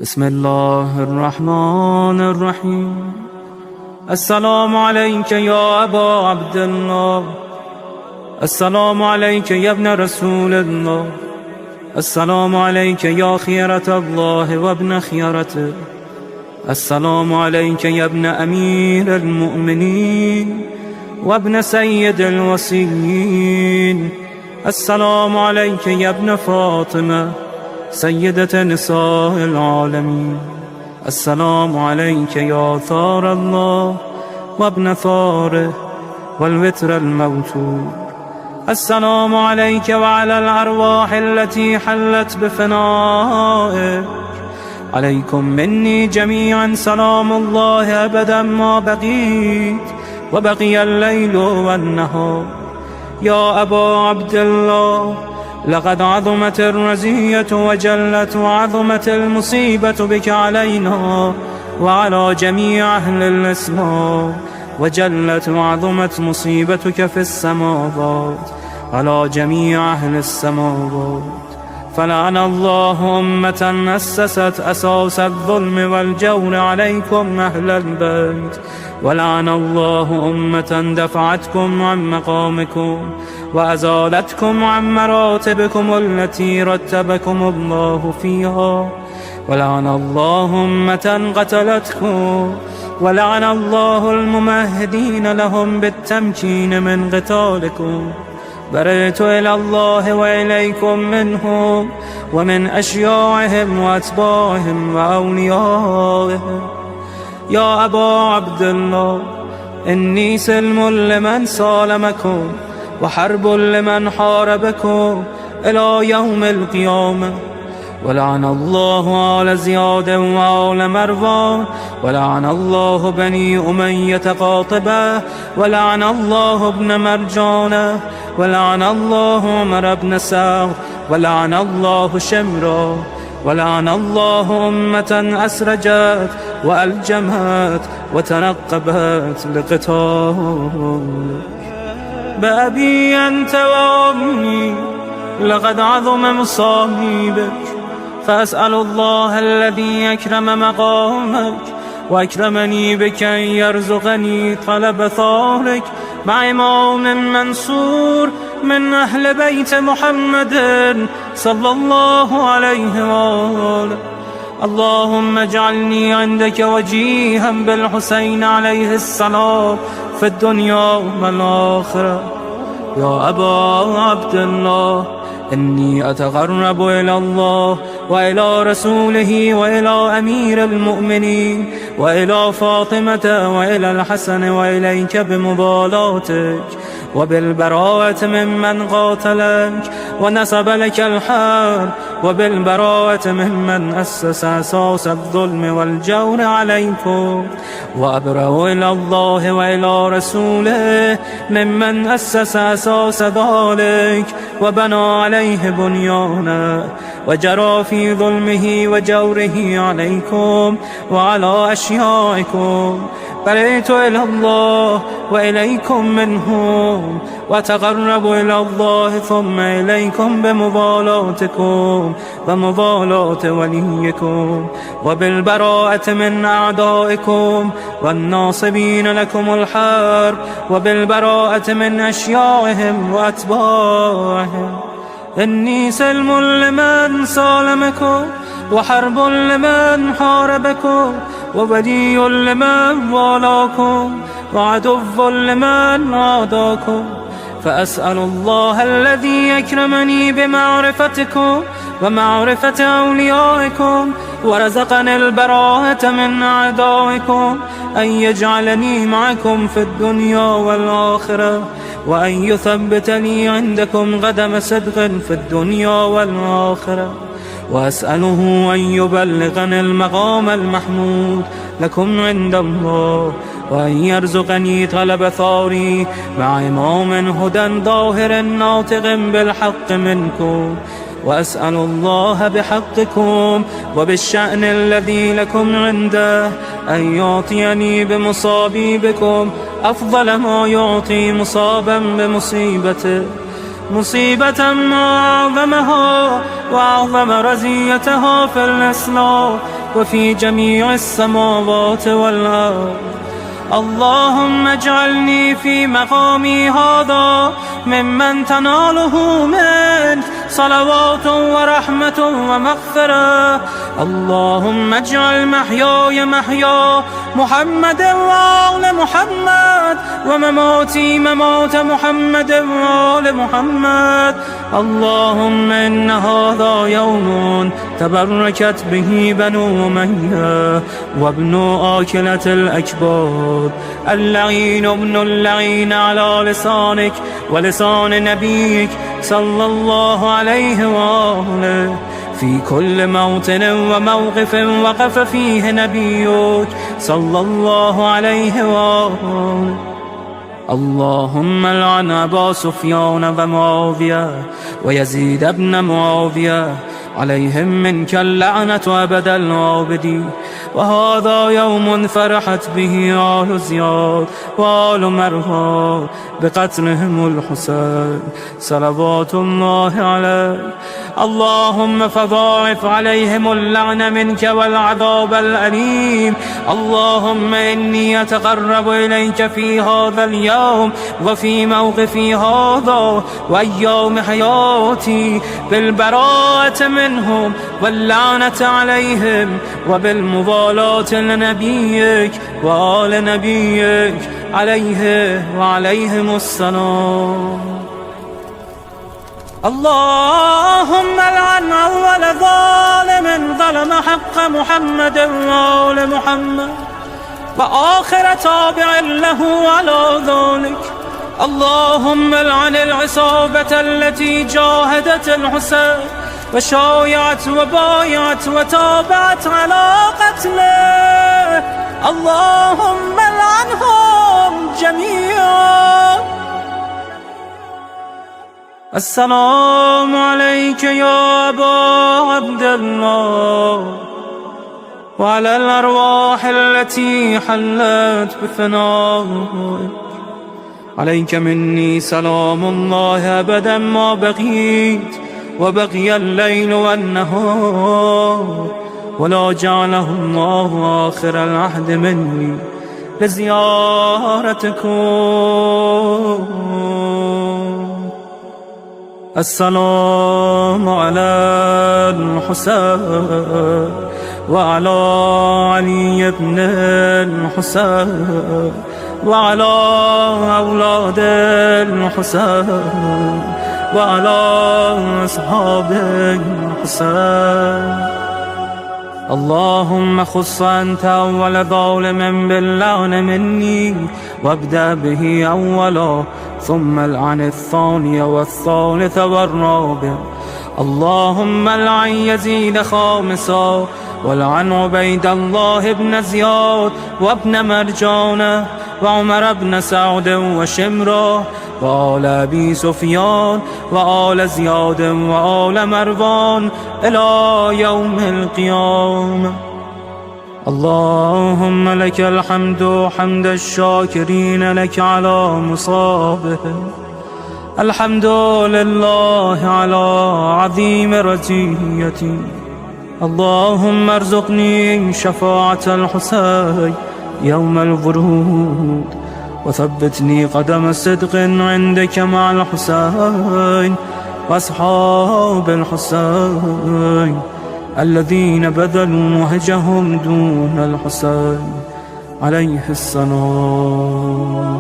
بسم الله الرحمن الرحيم. السلام عليك يا أبا عبد الله، السلام عليك يا ابن رسول الله، السلام عليك يا خيرة الله وابن خيرته، السلام عليك يا ابن أمير المؤمنين وابن سيد الوصيين، السلام عليك يا ابن فاطمة سيدة نساء العالمين، السلام عليك يا ثار الله وابن ثاره والوتر الموتور، السلام عليك وعلى الأرواح التي حلت بفنائك، عليكم مني جميعا سلام الله أبدا ما بقيت وبقي الليل والنهار. يا أبا عبد الله، لقد عظمت الرزية وجلت وعظمت المصيبة بك علينا وعلى جميع أهل الإسلام، وجلت وعظمت مصيبتك في السماوات على جميع أهل السماوات. فلعن الله أمة أسست أساس الظلم والجور عليكم أهل البيت، ولعن الله أمة دفعتكم عن مقامكم وأزالتكم عن مراتبكم التي رتبكم الله فيها، ولعن الله أمة قتلتكم، ولعن الله الممهدين لهم بالتمكين من قتالكم. برئت إلى الله وإليكم منهم ومن أشياعهم وأتباعهم وأوليائهم. يا أبا عبد الله، إني سلم لمن سالمكم وحرب لمن حاربكم إلى يوم القيامة. ولعن الله آل زياد وآل مروان، ولعن الله بني أمية قاطبة، ولعن الله ابن مرجانة، ولعن الله عمر بن سعد، ولعن الله شمرا، ولعن الله أمة أسرجت وألجمت وتنقبت لقتالك. بأبي أنت وأمي لقد عظم مصابيبك، فأسأل الله الذي أكرم مقامك وأكرمني بك أن يرزقني طلب ثارك مع إمام منصور من أهل بيت محمد صلى الله عليه وآله. اللهم اجعلني عندك وجيها بالحسين عليه السلام في الدنيا والآخرة. يا أبا عبد الله، إني أتقرب إلى الله وإلى رسوله وإلى أمير المؤمنين وإلى فاطمة وإلى الحسن وإليك بمبالاتك وبالبراءة ممن قاتلك ونسب لك الحرب، وبالبراءة ممن أسس أساس الظلم والجور عليكم، وأبرأ إلى الله وإلى رسوله ممن أسس أساس ذلك وبنى عليه بنيانا وجرى في ظلمه وجوره عليكم وعلى أشيائكم. برئت إلى الله وإليكم منهم، وتقرب إلى الله ثم إليكم بمبالاتكم ومبالاة وليكم، وبالبراءة من أعدائكم والناصبين لكم الحرب، وبالبراءة من أشيائهم وأتباعهم. إني سلم لمن سالمكم وحرب لمن حاربكم وولي لمن والاكم وعدو لمن عاداكم. فأسأل الله الذي أكرمني بمعرفتكم ومعرفة أوليائكم ورزقني البراءة من أعدائكم أن يجعلني معكم في الدنيا والآخرة، وأن يثبت لي عندكم قدم صدق في الدنيا والآخرة. وأسأله أن يبلغني المقام المحمود لكم عند الله، وأن يرزقني طلب ثاري مع إمام هدى ظاهر ناطق بالحق منكم. وأسأل الله بحقكم وبالشأن الذي لكم عنده أن يعطيني بمصابيبكم أفضل ما يعطي مصابا بمصيبته، مصيبة ما أعظمها وأعظم رزيتها في الإسلام وفي جميع السماوات والأرض. اللهم اجعلني في مقامي هذا ممن تناله منك صلوات ورحمة ومغفرة. اللهم اجعل محياي محيا محمد وآل محمد، ومماتي ممات محمد وآل محمد. اللهم إن هذا يوم تبركت به بنو أمية وابن آكلة الأكباد، اللعين ابن اللعين على لسانك ولسان نبيك صلى الله عليه وآله، في كل موطن وموقف وقف فيه نبيك صلى الله عليه وآله. اللهم لعن أبا سفيان ومعاوية ويزيد بن معاوية، عليهم منك اللعنة أبد الآبدين. وهذا يوم فرحت به آل زياد وآل مروان بقتلهم الحسين صلوات الله عليه. اللهم فضاعف عليهم اللعن منك والعذاب الأليم. اللهم إني أتقرب إليك في هذا اليوم وفي موقفي هذا وأيام حياتي بالبراءة منهم واللعنة عليهم وبالموالاة لنبيك وآل نبيك عليه وعليهم السلام. اللهم لعن أول ظالم ظلم حق محمد وآل محمد وآخر تابع له على ذلك. اللهم لعن العصابة التي جاهدت الحسين وشايعت وبايعت وتابعت على قتله. اللهم لعنهم جميعا. السلام عليك يا أبا عبد الله وعلى الأرواح التي حلت بفنائك. عليك مني سلام الله أبدا ما بقيت وبقي الليل والنهار، ولا جعله الله آخر العهد مني لزيارتكم. السلام على الحسين وعلى علي بن الحسين وعلى أولاد الحسين وعلى أصحاب الحسين. اللهم خص أنت أول ظالم باللعن مني وابدأ به أولا، ثم العن الثاني والثالث والرابع. اللهم لعن يزيد خامسا، ولعن عبيد الله بن زياد وابن مرجانة وعمر بن سعد وشمرة وآل أبي سفيان وآل زياد وآل مروان إلى يوم القيامة. اللهم لك الحمد حمد الشاكرين لك على مصابه. الحمد لله على عظيم رزيتي. اللهم ارزقني شفاعة الحسين يوم الورود، وثبتني قدم صدق عندك مع الحسين وأصحاب الحسين الذين بذلوا وهجهم دون الحسين عليه السلام.